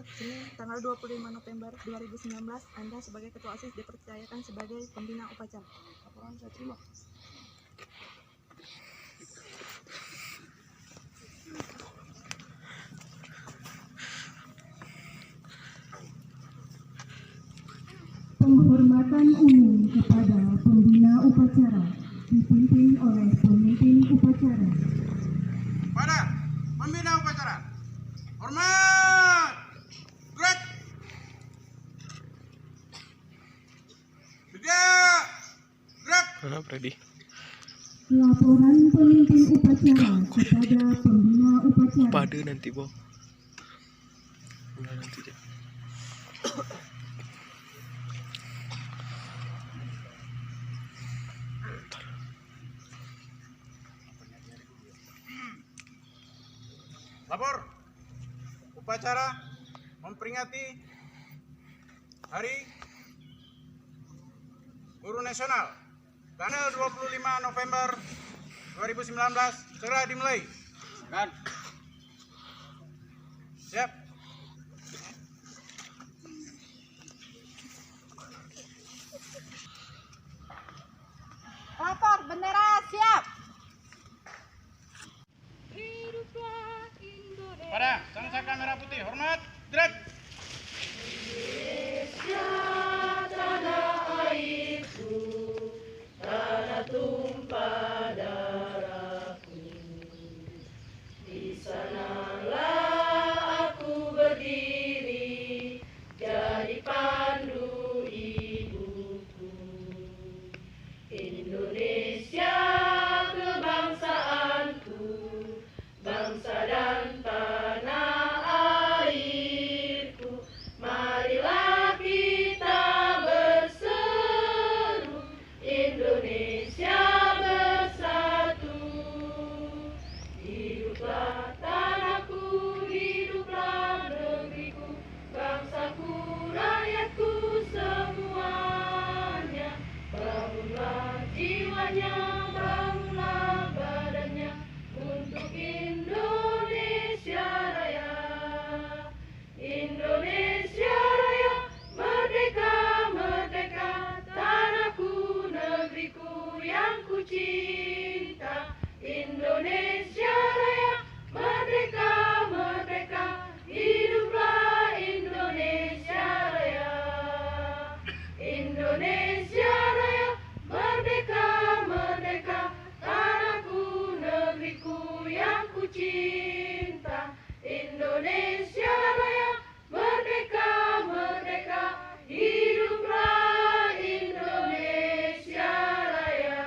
Senin tanggal 25 November 2019, Anda sebagai Ketua OSIS dipercayakan sebagai pembina upacara. Laporan saya terima. Penghormatan umum kepada pembina upacara dipimpin oleh pemimpin upacara. Pada pembina upacara, hormat, gerak, tegak, gerak. Ready. Laporan pemimpin upacara kepada pembina upacara. Pada nanti Bo. Enggak nanti deh. Lapor, upacara memperingati Hari Guru Nasional tanggal 25 November 2019 segera dimulai. Siap. Lapor, bendera siap. Pada sang kamera putih, hormat, gerak. Indonesia kebangsaanku, bangsa dan tanah airku. Marilah kita berseru, Indonesia bersatu. Hiduplah tanahku, hiduplah negeriku, bangsaku, rakyatku semuanya. Bangunlah jiwanya, bangunlah badannya untuk Indonesia Raya. Indonesia Raya, merdeka, merdeka, tanahku, negeriku yang ku cinta. Indonesia Raya, merdeka, merdeka, hiduplah Indonesia Raya. Indonesia Raya, merdeka, merdeka, tanahku, negeriku yang ku cinta. Indonesia Raya, merdeka, merdeka, hiduplah Indonesia Raya.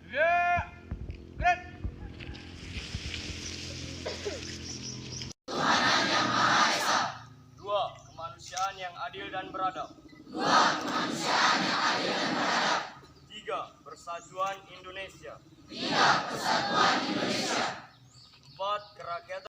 Tegak, gerak. Dua, kemanusiaan yang adil dan beradab. Tiga, persatuan Indonesia. Empat, kerakyatan